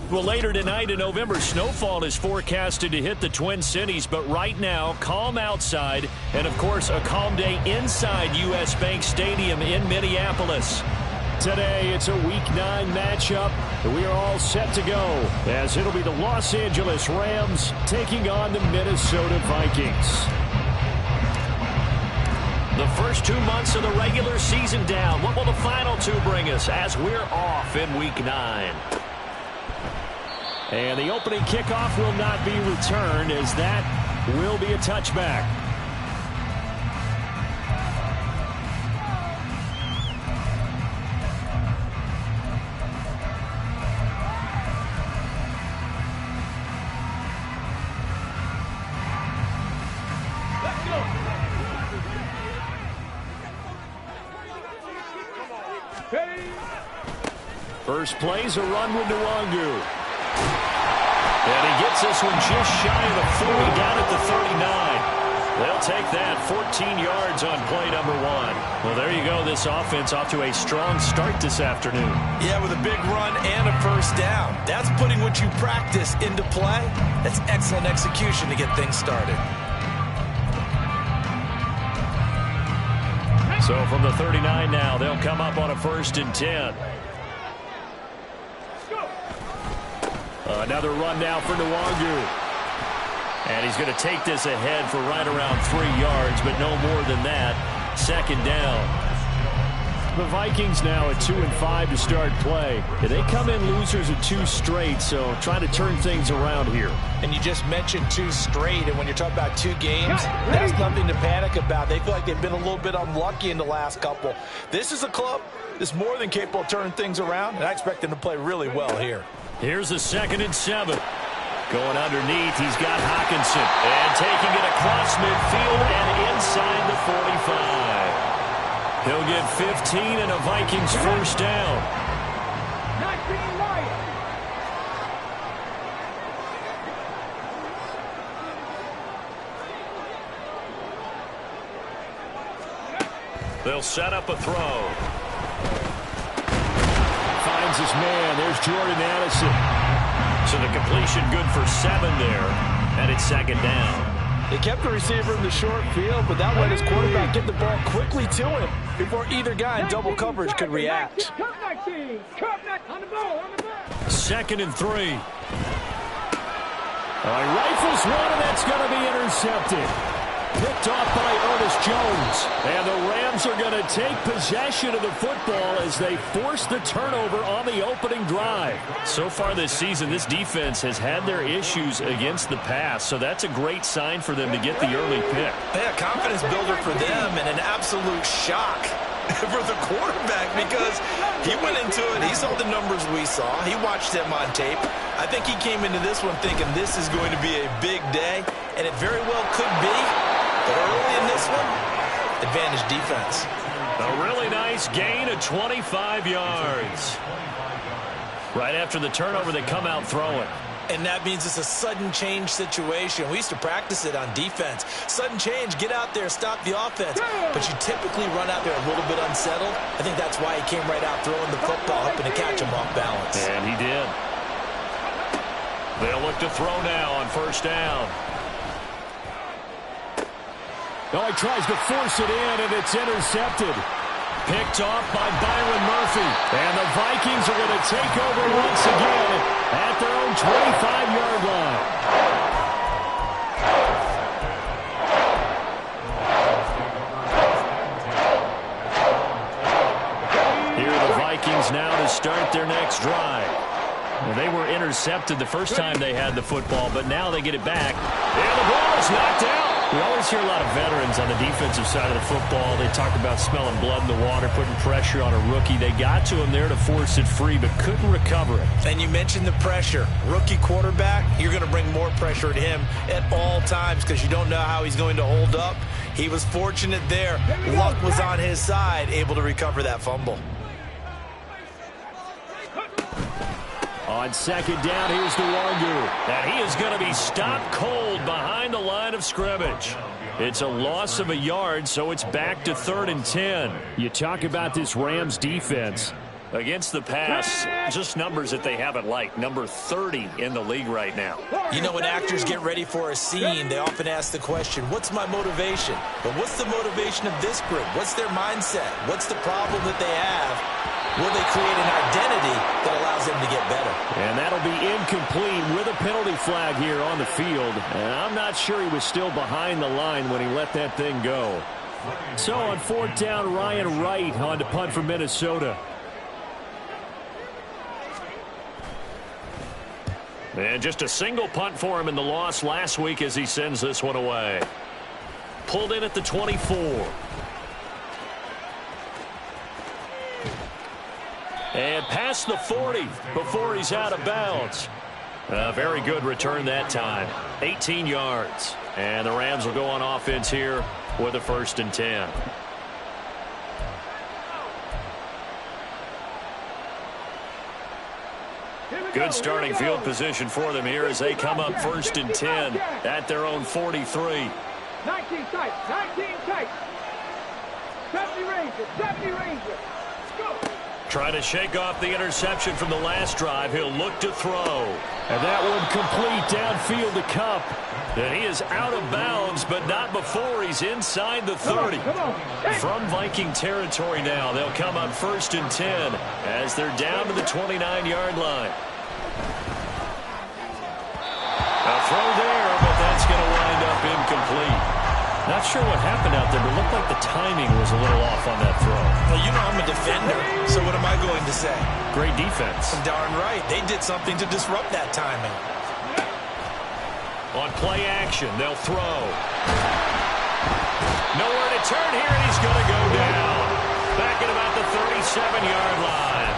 Well, later tonight in November, snowfall is forecasted to hit the Twin Cities, but right now, calm outside, and of course, a calm day inside U.S. Bank Stadium in Minneapolis. Today, it's a Week 9 matchup. We are all set to go, as it'll be the Los Angeles Rams taking on the Minnesota Vikings. The first 2 months of the regular season down. What will the final 2 bring us as we're off in Week 9? And the opening kickoff will not be returned, as that will be a touchback. First play's a run with Nwangu. And he gets this one just shy of the 40, down at the 39. They'll take that 14 yards on play number 1. Well, there you go. This offense off to a strong start this afternoon. Yeah, with a big run and a first down. That's putting what you practice into play. That's excellent execution to get things started. So from the 39 now, they'll come up on a 1st and 10. Another run now for Nwangu. And he's going to take this ahead for right around 3 yards, but no more than that. 2nd down. The Vikings now at 2-5 to start play. They come in losers of 2 straight, so trying to turn things around here. And you just mentioned 2 straight, and when you're talking about 2 games, that's nothing to panic about. They feel like they've been a little bit unlucky in the last couple. This is a club that's more than capable of turning things around, and I expect them to play really well here. Here's a 2nd and 7. Going underneath, he's got Hawkinson. And taking it across midfield and inside the 45. He'll get 15 and a Vikings 1st down. They'll set up a throw. Finds his man. There's Jordan Addison. So the completion good for 7 there, and it's 2nd down. They kept the receiver in the short field, but that let his quarterback get the ball quickly to him before either guy in double coverage could react. 2nd and 3. He rifles one, and that's going to be intercepted. Picked off by Ernest Jones. And the Rams are going to take possession of the football as they force the turnover on the opening drive. So far this season, this defense has had their issues against the pass, so that's a great sign for them to get the early pick. Yeah, confidence builder for them and an absolute shock for the quarterback because he went into it. He saw the numbers we saw. He watched them on tape. I think he came into this one thinking this is going to be a big day, and it very well could be. But early in this one, advantage defense. A really nice gain of 25 yards. Right after the turnover, they come out throwing. And that means it's a sudden change situation. We used to practice it on defense. Sudden change, get out there, stop the offense. But you typically run out there a little bit unsettled. I think that's why he came right out throwing the football, hoping to catch him off balance. And he did. They'll look to throw now on 1st down. Oh, he tries to force it in, and it's intercepted. Picked off by Byron Murphy. And the Vikings are going to take over once again at their own 25-yard line. Here are the Vikings now to start their next drive. Well, they were intercepted the first time they had the football, but now they get it back. And the ball is knocked out. We always hear a lot of veterans on the defensive side of the football. They talk about smelling blood in the water, putting pressure on a rookie. They got to him there to force it free, but couldn't recover it. And you mentioned the pressure. Rookie quarterback, you're going to bring more pressure at him at all times because you don't know how he's going to hold up. He was fortunate there. Luck was on his side, able to recover that fumble. On 2nd down, here's Nwangu. And he is going to be stopped cold behind the line of scrimmage. It's a loss of a yard, so it's back to 3rd and 10. You talk about this Rams defense. Against the pass, just numbers that they haven't liked. Number 30 in the league right now. You know, when actors get ready for a scene, they often ask the question, what's my motivation? But what's the motivation of this group? What's their mindset? What's the problem that they have? Will they create an identity that allows them to get better? And that'll be incomplete with a penalty flag here on the field. And I'm not sure he was still behind the line when he let that thing go. So on 4th down, Ryan Wright on to punt for Minnesota. And just a single punt for him in the loss last week as he sends this one away. Pulled in at the 24. And past the 40 before he's out of bounds. A very good return that time. 18 yards. And the Rams will go on offense here with a 1st and 10. Good starting field position for them here as they come up 1st and 10 at their own 43. 19 tight, 19 tight. 70 Rangers, 70 Rangers. Go. Trying to shake off the interception from the last drive. He'll look to throw. And that one complete downfield to Kupp. And he is out of bounds, but not before he's inside the 30. From Viking territory now, they'll come up 1st and 10 as they're down to the 29-yard line. A throw there, but that's going to wind up incomplete. Not sure what happened out there, but it looked like the timing was a little off on that throw. Well, you know I'm a defender, so what am I going to say? Great defense. Darn right. They did something to disrupt that timing. On play action, they'll throw. Nowhere to turn here, and he's going to go down. Back at about the 37-yard line.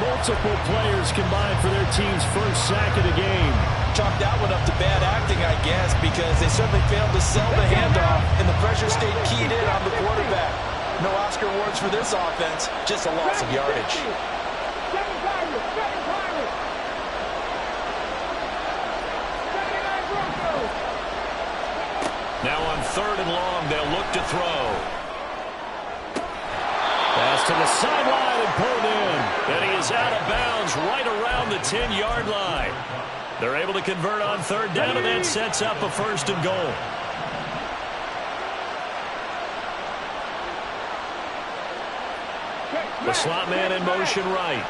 Multiple players combined for their team's first sack of the game. Chalk that one up to bad acting, I guess, because they certainly failed to sell the handoff, and the pressure stayed keyed in on the quarterback. No Oscar awards for this offense, just a loss of yardage. Now on 3rd and long, they'll look to throw. Pass to the sideline and pulled in. And he is out of bounds right around the 10-yard line. They're able to convert on 3rd down, and that sets up a 1st and goal. The slot man in motion right.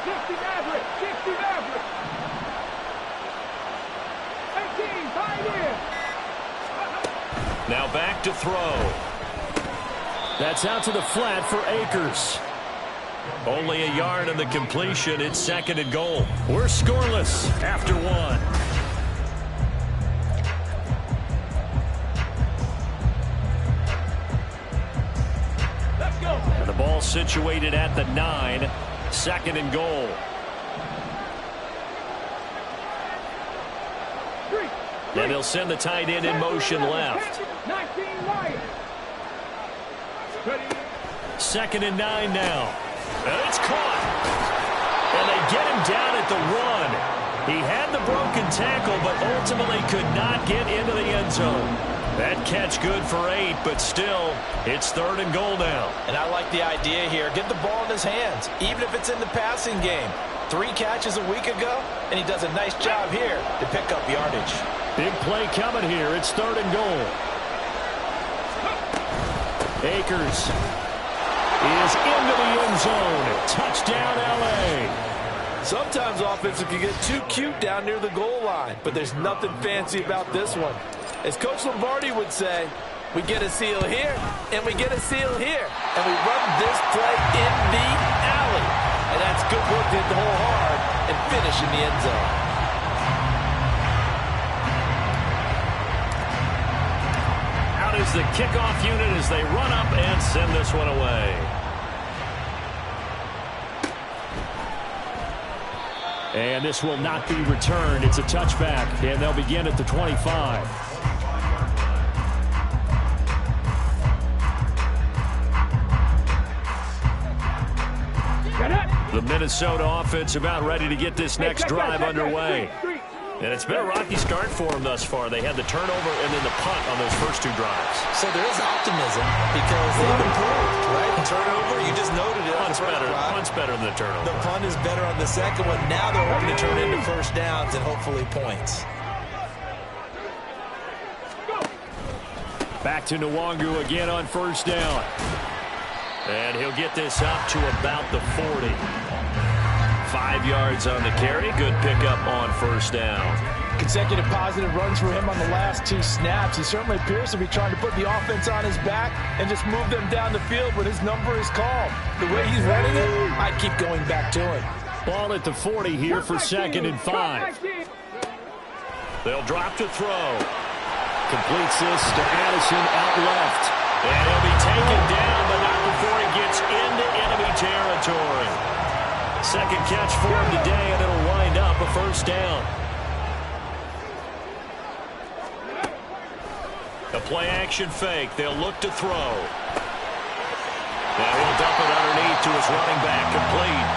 60 Maverick, 60 Maverick. 18, tied in. Now back to throw. That's out to the flat for Akers. Only a yard on the completion. It's 2nd and goal. We're scoreless after 1. Let's go. And the ball situated at the 9. 2nd and goal. And they'll send the tight end in motion left. 19 right. 2nd and 9 now. And it's caught. And they get him down at the 1. He had the broken tackle, but ultimately could not get into the end zone. That catch good for 8, but still, it's 3rd and goal now. And I like the idea here. Get the ball in his hands, even if it's in the passing game. 3 catches a week ago, and he does a nice job here to pick up yardage. Big play coming here. It's 3rd and goal. Akers is into the end zone. Touchdown, L.A. Sometimes offenses can get too cute down near the goal line, but there's nothing fancy about this one. As Coach Lombardi would say, we get a seal here, and we get a seal here, and we run this play in the alley. And that's good work to hit the hole hard and finish in the end zone. Out is the kickoff unit as they run up and send this one away. And this will not be returned. It's a touchback, and they'll begin at the 25. Get it. The Minnesota offense about ready to get this next drive underway. And it's been a rocky start for them thus far. They had the turnover and then the punt on those first 2 drives. So there is optimism because they've improved, right? Turnover, you just noted it. Punt's better than the turnover. The punt is better on the second one. Now they're hoping to turn it into first downs and hopefully points. Back to Nwangu again on first down. And he'll get this up to about the 40. 5 yards on the carry. Good pickup on first down. Consecutive positive runs for him on the last 2 snaps. He certainly appears to be trying to put the offense on his back and just move them down the field when his number is called. The way he's running it, I'd keep going back to him. Ball at the 40 here for 2nd and 5. They'll drop to throw. Completes this to Addison out left. And he'll be taken down, but not before he gets into enemy territory. Second catch for him today, and it'll wind up a first down. A play-action fake. They'll look to throw. Now he'll dump it underneath to his running back, complete.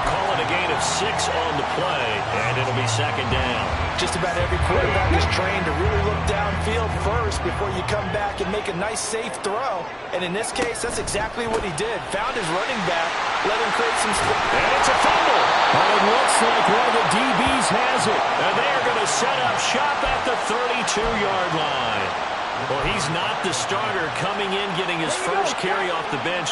Call it a gain of 6 on the play, and it'll be 2nd down. Just about every quarterback is trained to really look downfield first before you come back and make a nice, safe throw. And in this case, that's exactly what he did. Found his running back, let him create some space. And it's a fumble. But it looks like one of the DBs has it. And they're going to set up shop at the 32-yard line. Well, he's not the starter coming in, getting his first carry off the bench.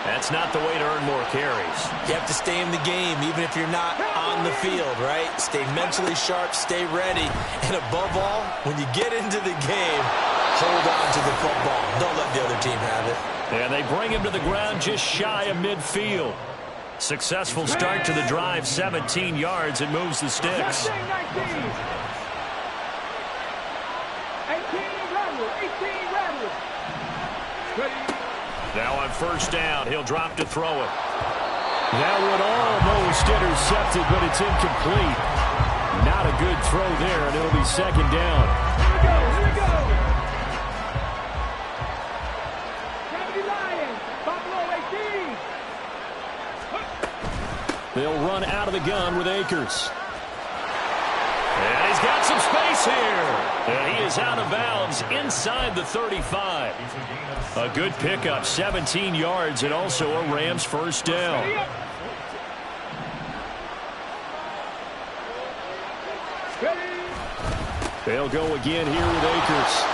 That's not the way to earn more carries. You have to stay in the game, even if you're not on the field, right? Stay mentally sharp, stay ready, and above all, when you get into the game, hold on to the football. Don't let the other team have it. And they bring him to the ground just shy of midfield. Successful start to the drive, 17 yards, and moves the sticks. 18 Rattlers. Now on first down, he'll drop to throw it. That would almost intercepted, but it's incomplete. Not a good throw there, and it'll be 2nd down. Here we go. Kennedy Lions, Buffalo 18. They'll run out of the gun with Akers. And he's got some space here. And he is out of bounds inside the 35. A good pickup, 17 yards, and also a Rams first down. They'll go again here with Akers.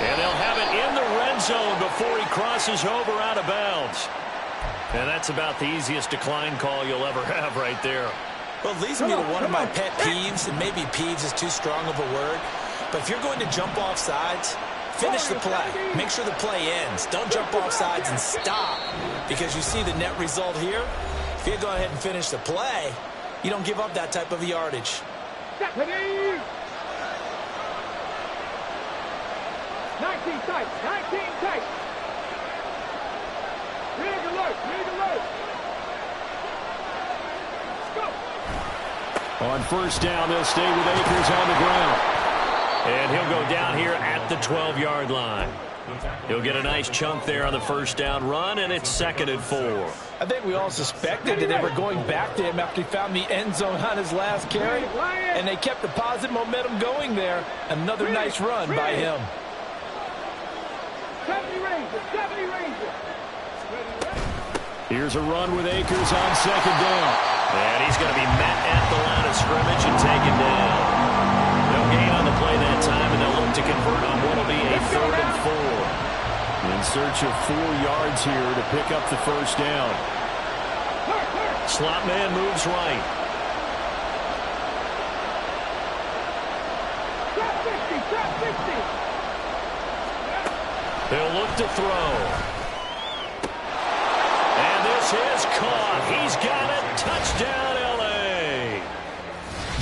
And they'll have it in the red zone before he crosses over out of bounds. And that's about the easiest decline call you'll ever have right there. Well, it leads me to one of my pet peeves, and maybe peeves is too strong of a word, but if you're going to jump off sides, finish the play. Make sure the play ends. Don't jump off sides and stop, because you see the net result here. If you go ahead and finish the play, you don't give up that type of yardage. 19 tight. Rig alert. On first down, they'll stay with Akers on the ground. And he'll go down here at the 12-yard line. He'll get a nice chunk there on the first down run, and it's 2nd and 4. I think we all suspected that they were going back to him after he found the end zone on his last carry, and they kept the positive momentum going there. Another nice run by him. 70 Rangers. Here's a run with Akers on 2nd down. And he's going to be met at the line of scrimmage and taken down. No gain on the play that time, and they'll look to convert on what will be a 3rd and 4. In search of 4 yards here to pick up the first down. Slot man moves right. They'll look to throw. And this is caught. He's got it. Touchdown, L.A.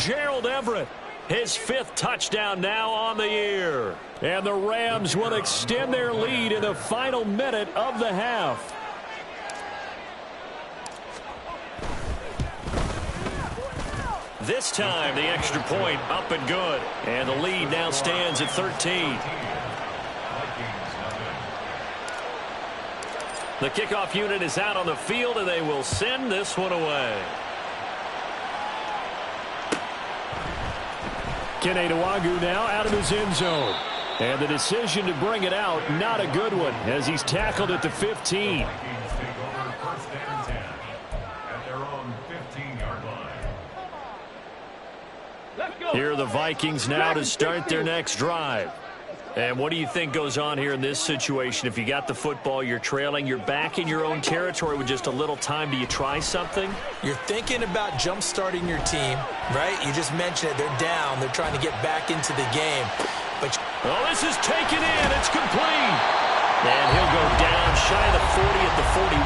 Gerald Everett, his 5th touchdown now on the year. And the Rams will extend their lead in the final minute of the half. This time, the extra point up and good. And the lead now stands at 13. The kickoff unit is out on the field, and they will send this one away. Ken Adewagu now out of his end zone. And the decision to bring it out, not a good one, as he's tackled at the 15. Here are the Vikings now to start their next drive. And what do you think goes on here in this situation? If you got the football, you're trailing, you're back in your own territory with just a little time. Do you try something? You're thinking about jump-starting your team, right? You just mentioned it. They're down. They're trying to get back into the game. But this is taken in. It's complete. And he'll go down shy of the 40 at the 41.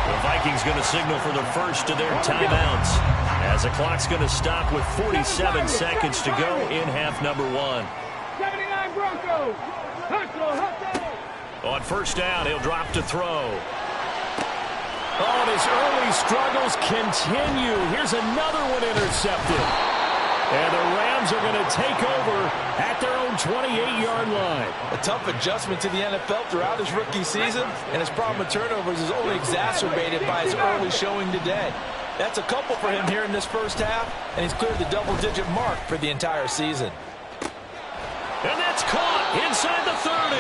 The Vikings going to signal for the first of their timeouts, as the clock's going to stop with 47 seconds to go in half number 1. 79 Broncos. On first down, he'll drop to throw. Oh, and his early struggles continue. Here's another one intercepted. And the Rams are going to take over at their own 28-yard line. A tough adjustment to the NFL throughout his rookie season, and his problem with turnovers is only exacerbated by his early showing today. That's a couple for him here in this first half, and he's cleared the double-digit mark for the entire season. And that's caught inside the 30.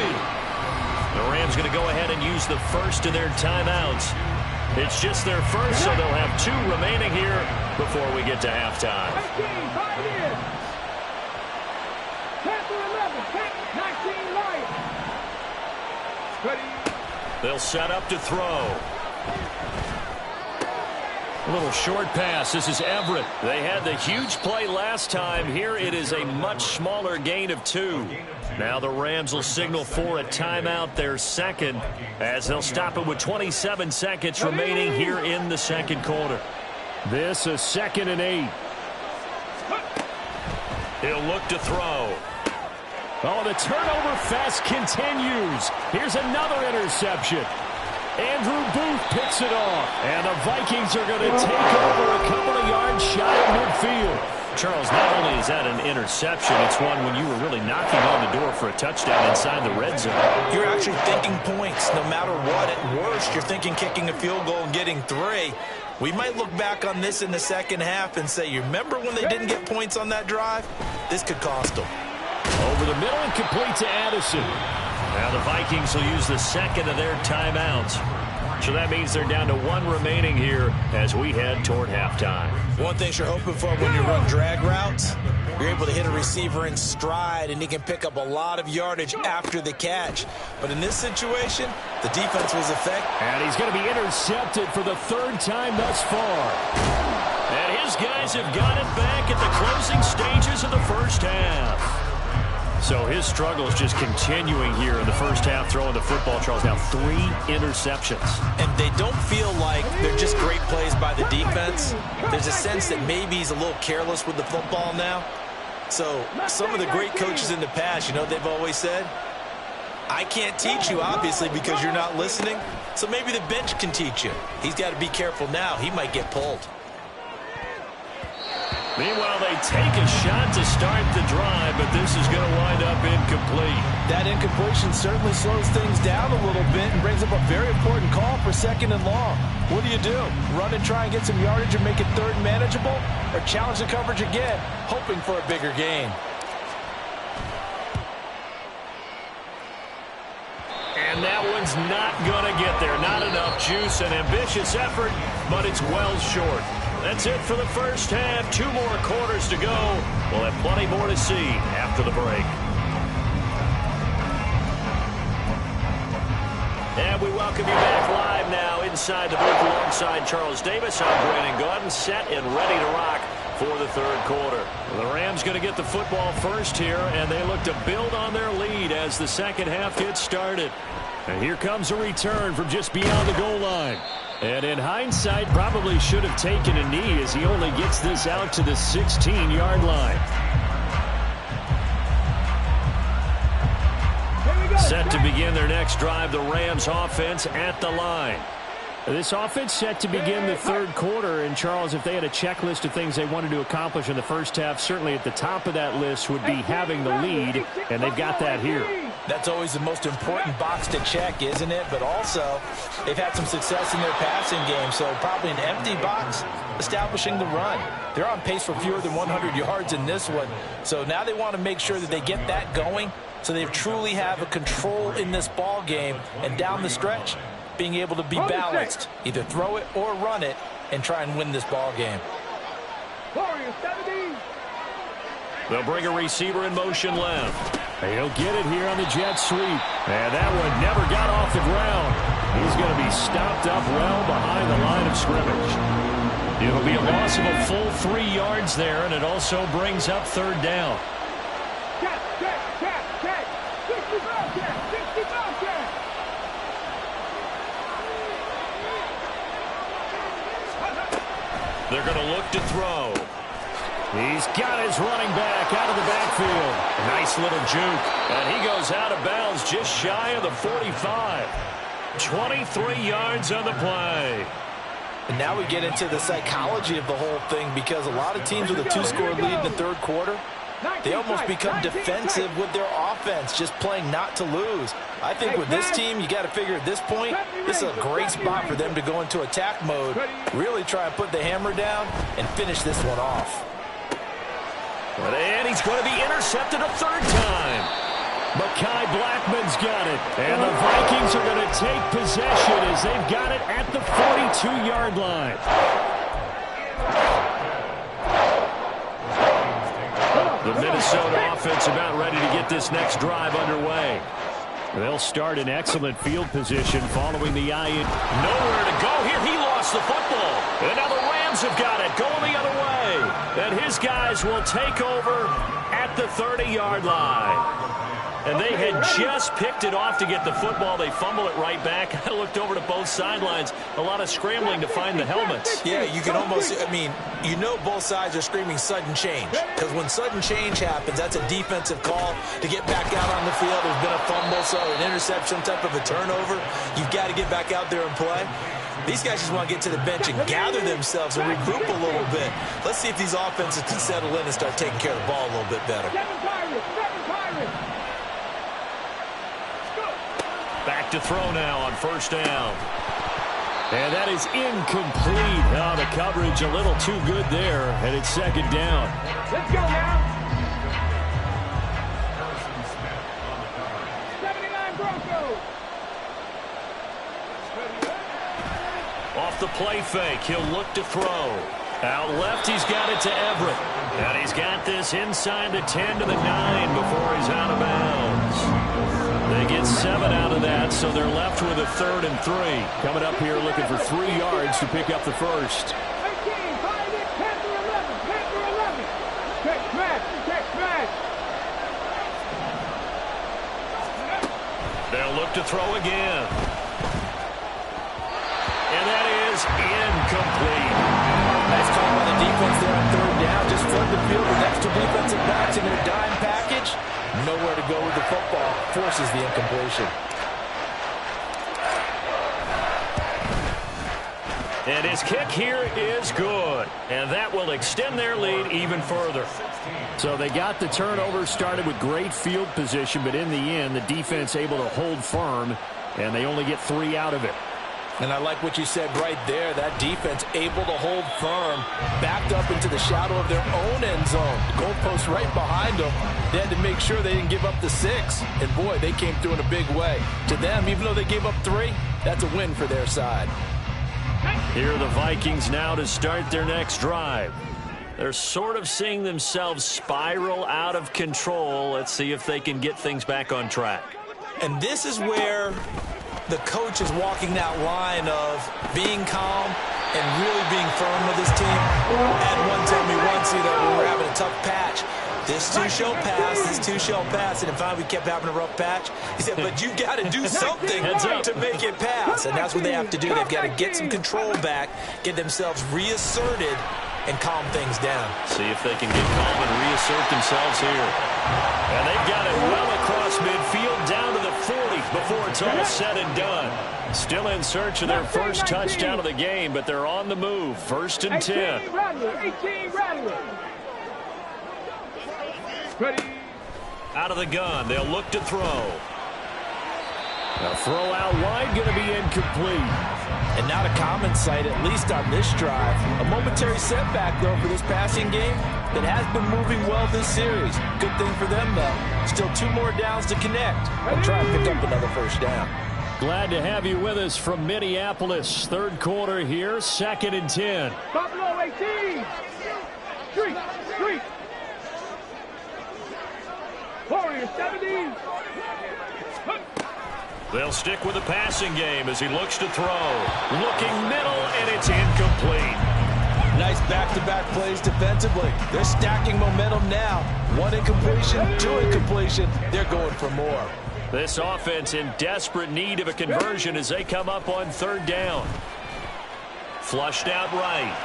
The Rams going to go ahead and use the first of their timeouts. It's just their first, so they'll have 2 remaining here before we get to halftime. 19 They'll set up to throw. A little short pass. This is Everett. They had the huge play last time. Here it is a much smaller gain of 2. Now the Rams will signal for a timeout, their second, as they'll stop it with 27 seconds remaining here in the second quarter. This is 2nd and 8. He'll look to throw. Oh, the turnover fest continues. Here's another interception. Andrew Booth picks it off. And the Vikings are going to take over a couple of yards shy of midfield. Charles, not only is that an interception, it's one when you were really knocking on the door for a touchdown inside the red zone. you're actually thinking points no matter what. At worst, you're thinking kicking a field goal and getting 3. We might look back on this in the second half and say, you remember when they didn't get points on that drive? This could cost them. Over the middle and complete to Addison. Now the Vikings will use the second of their timeouts. So that means they're down to 1 remaining here as we head toward halftime. One thing you're hoping for when you run drag routes, you're able to hit a receiver in stride, and he can pick up a lot of yardage after the catch. But in this situation, the defense was effective. And he's going to be intercepted for the 3rd time thus far. And his guys have got it back at the closing stages of the first half. So his struggles just continuing here in the first half, throwing the football. Charles, now 3 interceptions. And they don't feel like they're just great plays by the defense. There's a sense that maybe he's a little careless with the football now. So some of the great coaches in the past, you know, they've always said, I can't teach you, obviously, because you're not listening. So maybe the bench can teach you. He's got to be careful now. He might get pulled. Meanwhile, they take a shot to start the drive, but this is going to wind up incomplete. That incompletion certainly slows things down a little bit and brings up a very important call for 2nd and long. What do? Run and try and get some yardage and make it 3rd manageable? Or challenge the coverage again, hoping for a bigger gain? And that one's not going to get there. Not enough juice, an ambitious effort, but it's well short. That's it for the first half. 2 more quarters to go. We'll have plenty more to see after the break. And we welcome you back live now inside the booth alongside Charles Davis. I'm Brandon Gaudin, set and ready to rock for the 3rd quarter. The Rams going to get the football first here, and they look to build on their lead as the second half gets started. And here comes a return from just beyond the goal line. And in hindsight, probably should have taken a knee as he only gets this out to the 16-yard line. Set to begin their next drive, the Rams offense at the line. This offense set to begin the 3rd quarter. And, Charles, if they had a checklist of things they wanted to accomplish in the first half, certainly at the top of that list would be having the lead, and they've got that here. That's always the most important box to check, isn't it? But also, they've had some success in their passing game, so probably an empty box. establishing the run. They're on pace for fewer than 100 yards in this one. So now they want to make sure that they get that going so they truly have a control in this ball game. And down the stretch, being able to be balanced, either throw it or run it, and try and win this ball game. They'll bring a receiver in motion left. He'll get it here on the jet sweep. And that one never got off the ground. He's going to be stopped up well behind the line of scrimmage. It'll be a loss of a full 3 yards there, and it also brings up third down. They're going to look to throw. He's got his running back out of the backfield. A nice little juke. And he goes out of bounds just shy of the 45. 23 yards on the play. And now we get into the psychology of the whole thing, because a lot of teams with a 2-score lead in the third quarter, they almost become defensive with their offense, just playing not to lose. I think with this team, you got to figure at this point, this is a great spot for them to go into attack mode, really try and put the hammer down and finish this one off. And he's going to be intercepted a third time. Mekhi Blackman's got it. And the Vikings are going to take possession as they've got it at the 42-yard line. The Minnesota offense about ready to get this next drive underway. They'll start in excellent field position following the eye in. Nowhere to go here. He lost the football. And now the Rams have got it going the other way. And his guys will take over at the 30-yard line. And they had just picked it off to get the football. They fumble it right back. I looked over to both sidelines. A lot of scrambling to find the helmets. Yeah, you can almost, I mean, you know both sides are screaming sudden change. Because when sudden change happens, that's a defensive call to get back out on the field. There's been a fumble, so an interception, type of a turnover. You've got to get back out there and play. These guys just want to get to the bench and gather themselves and regroup a little bit. Let's see if these offenses can settle in and start taking care of the ball a little bit better. Back to throw now on first down. And that is incomplete. Oh, the coverage a little too good there, and it's second down. Let's go now. 79 Broncos. Off the play fake, he'll look to throw. Out left, he's got it to Everett. And he's got this inside the 10 to the 9 before he's out of bounds. They get 7 out of that, so they're left with a 3rd and 3. Coming up here looking for 3 yards to pick up the first. 18, find it, Panther 11, Panther 11. Check smash. They'll look to throw again. And that is incomplete. Nice call by the defense there on third down. Just flood the field with extra defensive backs in their dime package. Nowhere to go with the football. Forces the incompletion. And his kick here is good. And that will extend their lead even further. So they got the turnover started with great field position, but in the end, the defense able to hold firm, and they only get 3 out of it. And I like what you said right there. That defense able to hold firm, backed up into the shadow of their own end zone. The goalpost right behind them. They had to make sure they didn't give up the 6. And, boy, they came through in a big way. To them, even though they gave up 3, that's a win for their side. Here are the Vikings now to start their next drive. They're sort of seeing themselves spiral out of control. Let's see if they can get things back on track. And this is where the coach is walking that line of being calm and really being firm with his team. And one told me once, you know, we were having a tough patch. This too shall pass, this too shall pass. And finally we kept having a rough patch. He said, but you got to do something to make it pass. And that's what they have to do. They've got to get some control back, get themselves reasserted, and calm things down. See if they can get calm and reassert themselves here. And they've got it well across midfield down to the 40 before it's all said and done. Still in search of their first touchdown of the game, but they're on the move. 1st and 10. 18 Rattler. Ready. Out of the gun, they'll look to throw. A throw out wide, going to be incomplete. And not a common sight, at least on this drive. A momentary setback, though, for this passing game that has been moving well this series. Good thing for them, though. Still 2 more downs to connect and try and pick up another first down. Glad to have you with us from Minneapolis. Third quarter here, 2nd and 10. Buffalo 18. Street. Warriors 17. They'll stick with the passing game as he looks to throw. Looking middle, and it's incomplete. Nice back-to-back plays defensively. They're stacking momentum now. 1 incompletion, 2 incompletion. They're going for more. This offense in desperate need of a conversion as they come up on 3rd down. Flushed out right.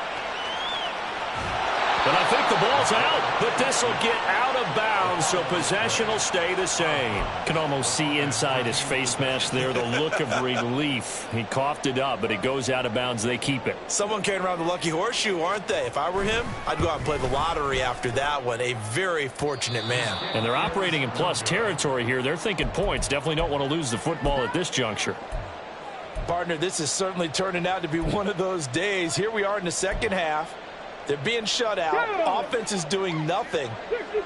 But I think the ball's out, but this will get out of bounds, so possession will stay the same. Can almost see inside his face mask there the look of relief. He coughed it up, but it goes out of bounds. They keep it. Someone carrying around the lucky horseshoe, aren't they? If I were him, I'd go out and play the lottery after that one. A very fortunate man. And they're operating in plus territory here. They're thinking points. Definitely don't want to lose the football at this juncture. Partner, this is certainly turning out to be one of those days. Here we are in the second half. They're being shut out. Offense is doing nothing.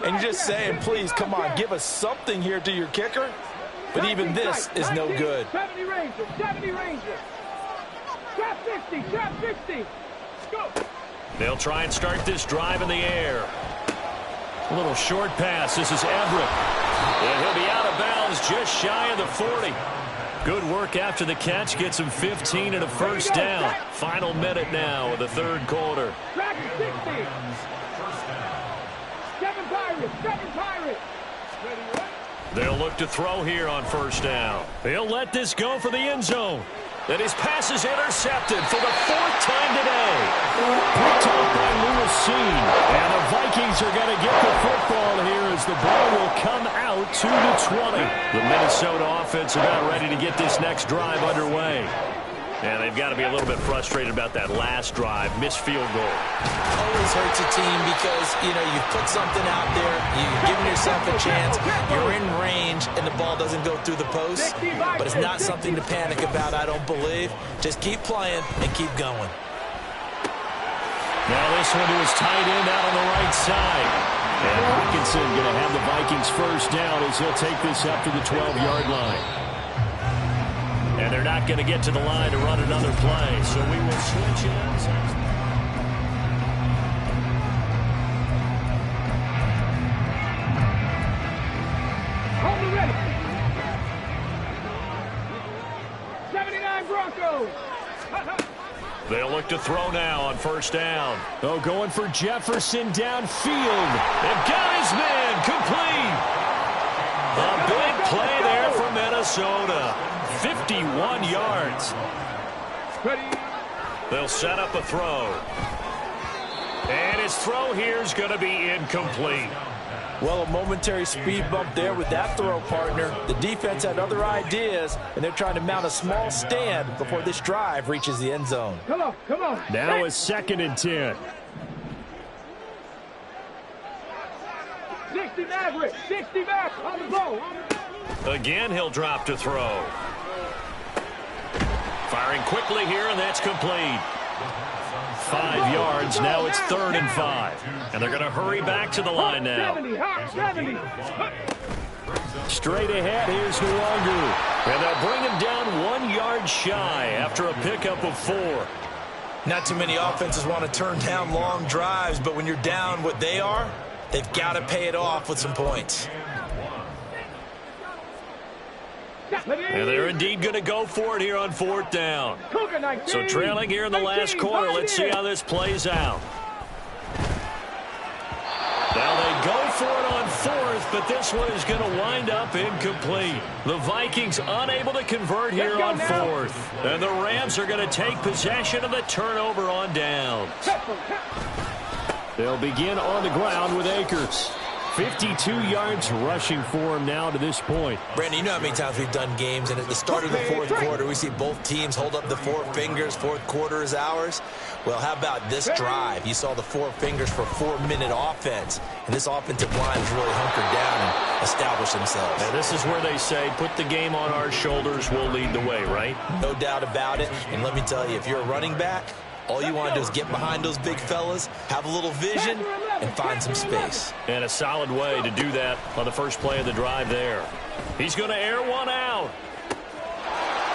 And you're just saying, please, come on, give us something here to your kicker. But even this is no good. 70 Rangers. Trap 60. Go. They'll try and start this drive in the air. A little short pass. This is Everett. And he'll be out of bounds just shy of the 40. Good work after the catch. Gets him 15 and a first down. Final minute now of the 3rd quarter. Track 60. 7 Pirates. They'll look to throw here on 1st down. He'll let this go for the end zone. And his pass is intercepted for the 4th time today. Picked off by Lewis Seen. And the Vikings are going to get the football here as the ball will come out to the 20. The Minnesota offense about ready to get this next drive underway. And they've got to be a little bit frustrated about that last drive. Missed field goal. Always hurts a team because, you've put something out there. You've given yourself a chance. You're in range, and the ball doesn't go through the post. But it's not something to panic about, I don't believe. Just keep playing and keep going. Now this one to his tight end out on the right side. And Hawkinson going to have the Vikings first down as he'll take this up to the 12-yard line. And they're not going to get to the line to run another play, so we will switch it outside. Hold it ready. 79 Broncos. They'll look to throw now on 1st down. Oh, going for Jefferson downfield. They've got his man complete. A big play there for Minnesota. 51 yards. They'll set up a throw. And his throw here is going to be incomplete. Well, a momentary speed bump there with that throw, partner. The defense had other ideas, and they're trying to mount a small stand before this drive reaches the end zone. Come on. Now it's 2nd and 10. 60 Maverick. 60 back on the ball. Again, he'll drop to throw. Firing quickly here, and that's complete. 5 yards. Now it's 3rd and 5. And they're going to hurry back to the line now. 70. Straight ahead, here's Nwangu. And they'll bring him down 1 yard shy after a pickup of 4. Not too many offenses want to turn down long drives, but when you're down what they are, they've got to pay it off with some points. And they're indeed going to go for it here on 4th down. So trailing here in the last quarter. Let's see how this plays out. Now they go for it on 4th, but this one is going to wind up incomplete. The Vikings unable to convert here on 4th. And the Rams are going to take possession of the turnover on downs. They'll begin on the ground with Akers. 52 yards rushing for him now to this point. Brandon, you know how many times we've done games, and at the start of the fourth quarter, we see both teams hold up the four fingers, fourth quarter is ours. Well, how about this drive? You saw the four fingers for 4-minute offense, and this offensive line has really hunkered down and established themselves. And this is where they say, put the game on our shoulders, we'll lead the way, right? No doubt about it, and let me tell you, if you're a running back, all you want to do is get behind those big fellas, have a little vision, and find some space. And a solid way to do that on the first play of the drive there. He's going to air one out.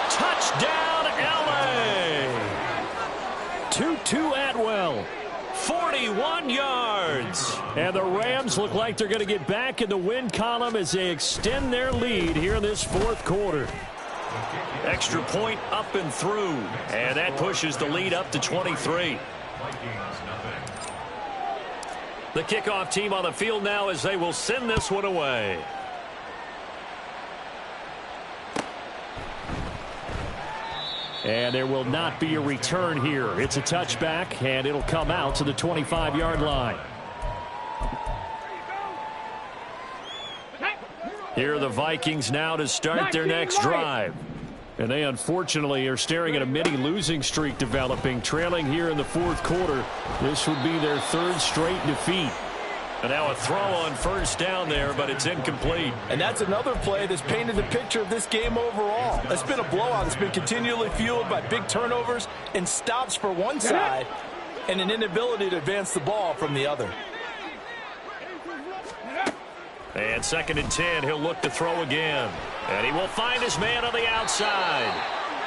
Touchdown, L.A. Tutu Atwell, 41 yards. And the Rams look like they're going to get back in the win column as they extend their lead here in this fourth quarter. Extra point up and through, and that pushes the lead up to 23. The kickoff team on the field now as they will send this one away. And there will not be a return here. It's a touchback, and it'll come out to the 25-yard line. Here are the Vikings now to start their next drive. And they unfortunately are staring at a mini losing streak developing, trailing here in the fourth quarter. This would be their third straight defeat. And now a throw on first down there, but it's incomplete. And that's another play that's painted the picture of this game overall. It's been a blowout. It's been continually fueled by big turnovers and stops for one side and an inability to advance the ball from the other. And 2nd and 10, he'll look to throw again. And he will find his man on the outside.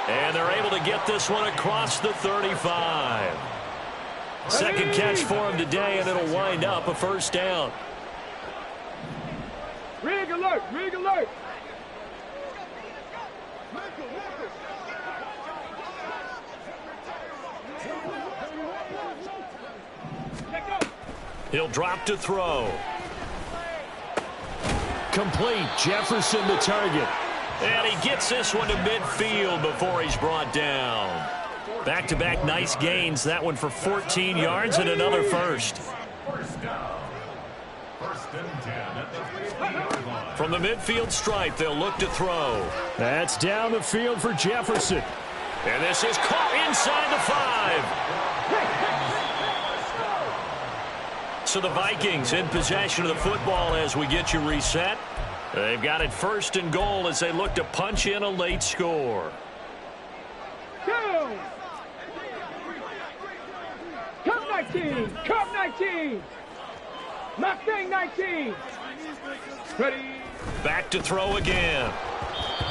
And they're able to get this one across the 35. Second catch for him today, and it'll wind up a first down. Rig alert, rig alert. He'll drop to throw. Complete. Jefferson the target. And he gets this one to midfield before he's brought down. Back-to-back nice gains. That one for 14 yards and another first. From the midfield stripe, they'll look to throw. That's down the field for Jefferson. And this is caught inside the 5. So the Vikings in possession of the football as we get you reset. They've got it 1st and goal as they look to punch in a late score. Go! Cup 19! Cup 19! Mustang 19! Ready? Back to throw again.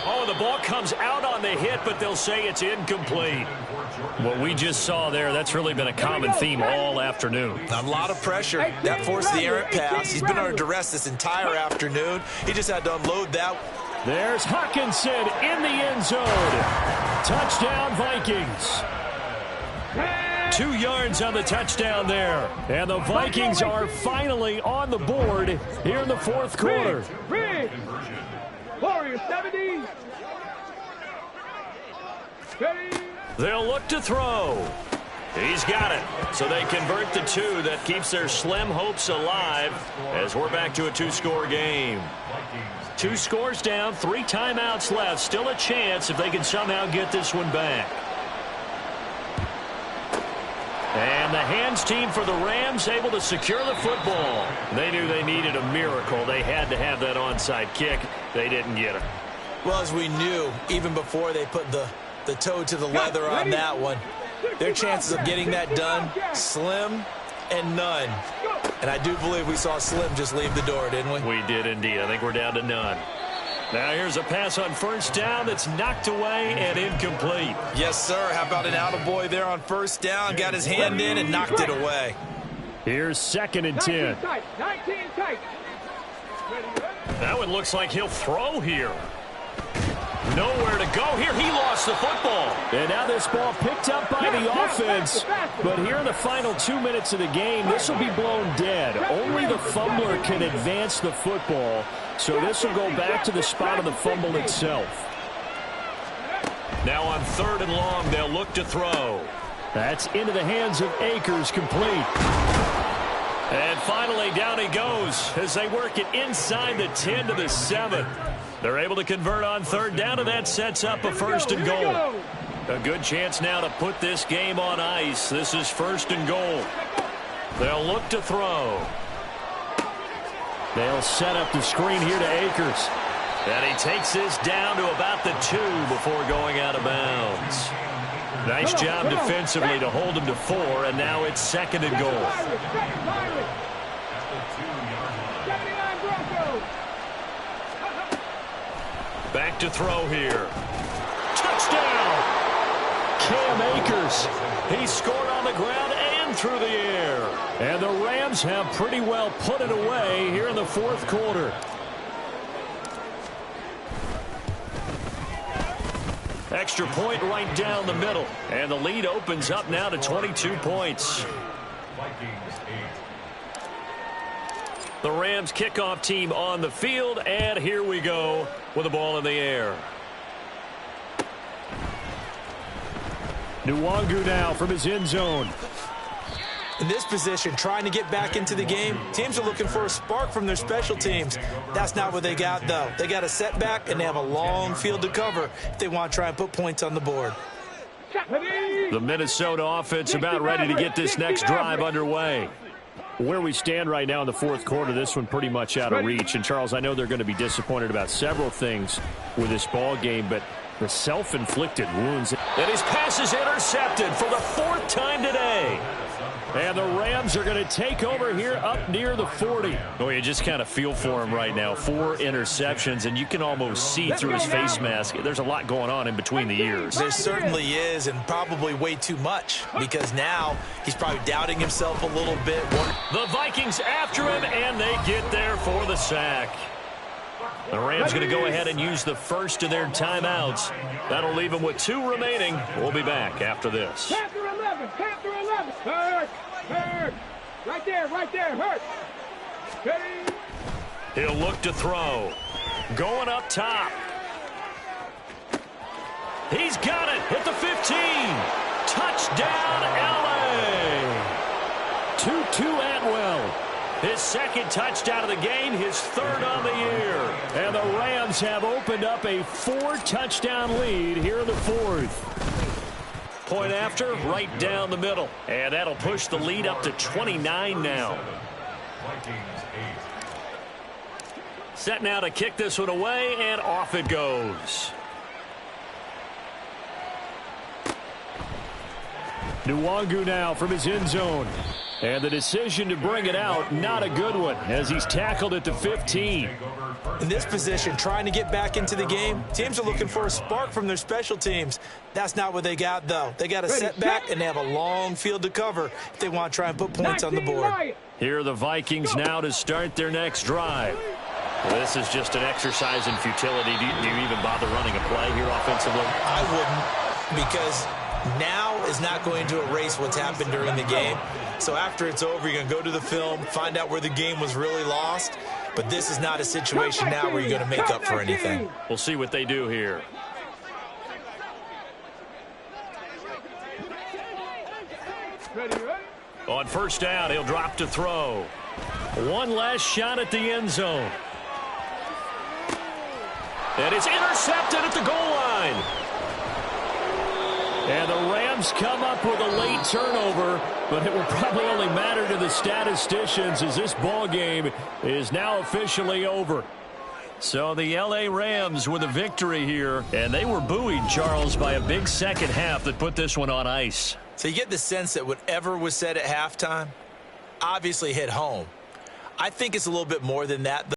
Oh, the ball comes out on the hit, but they'll say it's incomplete. What we just saw there, that's really been a common theme all afternoon. A lot of pressure. That forced the errant pass. He's been under duress this entire afternoon. He just had to unload that. There's Hawkinson in the end zone. Touchdown, Vikings. 2 yards on the touchdown there. And the Vikings are finally on the board here in the fourth quarter. Rig! Warrior 70. Ready? They'll look to throw. He's got it. So they convert the 2. That keeps their slim hopes alive as we're back to a 2-score game. 2 scores down, 3 timeouts left. Still a chance if they can somehow get this one back. And the hands team for the Rams able to secure the football. They knew they needed a miracle. They had to have that onside kick. They didn't get it. Well, as we knew, even before they put the toe to the leather on that one, their chances of getting that done, slim and none. And I do believe we saw Slim just leave the door, didn't we? We did indeed. I think we're down to none. Now here's a pass on first down that's knocked away and incomplete. Yes, sir. How about an attaboy there on first down? Got his hand in and knocked it away. Here's 2nd and 10. 19 tight. That one looks like he'll throw here. Nowhere to go here. He lost the football. And now this ball picked up by the offense. But here in the final 2 minutes of the game, this will be blown dead. Only the fumbler can advance the football. So this will go back to the spot of the fumble itself. Now on 3rd and long, they'll look to throw. That's into the hands of Akers, complete. And finally, down he goes as they work it inside the 10 to the 7. They're able to convert on third down, and that sets up a first and goal. A good chance now to put this game on ice. This is first and goal. They'll look to throw. They'll set up the screen here to Akers. And he takes this down to about the 2 before going out of bounds. Nice job defensively to hold him to 4, and now it's second and goal. Back to throw here. Touchdown! Cam Akers. He scored on the ground and through the air. And the Rams have pretty well put it away here in the fourth quarter. Extra point right down the middle. And the lead opens up now to 22 points. The Rams kickoff team on the field, and here we go with the ball in the air. Nwangu now from his end zone. In this position, trying to get back into the game, teams are looking for a spark from their special teams. That's not what they got, though. They got a setback, and they have a long field to cover if they want to try and put points on the board. The Minnesota offense about ready to get this next drive underway. Where we stand right now in the fourth quarter, this one pretty much out of reach. And, Charles, I know they're going to be disappointed about several things with this ball game, but the self-inflicted wounds. And his pass is intercepted for the 4th time today. And the Rams are going to take over here up near the 40. Oh, you just kind of feel for him right now. 4 interceptions, and you can almost see through his face mask. There's a lot going on in between the ears. There certainly is, and probably way too much, because now he's probably doubting himself a little bit. The Vikings after him, and they get there for the sack. The Rams going to go ahead and use the first of their timeouts. That'll leave them with 2 remaining. We'll be back after this. Panther 11, Panther 11. Hurt. Right there, hurt. Hey. He'll look to throw. Going up top. He's got it at the 15. Touchdown, L.A. Tutu Atwell. His 2nd touchdown of the game, his 3rd on the year. And the Rams have opened up a 4-touchdown lead here in the 4th. Point after, right down the middle. And that'll push the lead up to 29 now. Set now to kick this one away, and off it goes. Nwangu now from his end zone. And the decision to bring it out, not a good one, as he's tackled at the 15. In this position, trying to get back into the game, teams are looking for a spark from their special teams. That's not what they got, though. They got a setback, and they have a long field to cover if they want to try and put points on the board. Here are the Vikings now to start their next drive. This is just an exercise in futility. Do you even bother running a play here offensively? I wouldn't, because now is not going to erase what's happened during the game. So after it's over, you're going to go to the film, find out where the game was really lost. But this is not a situation now where you're going to make up for anything. We'll see what they do here. On first down, he'll drop to throw. One last shot at the end zone. And it's intercepted at the goal line. And the Rams come up with a late turnover, but it will probably only matter to the statisticians as this ball game is now officially over. So the L.A. Rams with a victory here, and they were buoyed, Charles, by a big second half that put this one on ice. So you get the sense that whatever was said at halftime obviously hit home. I think it's a little bit more than that, though.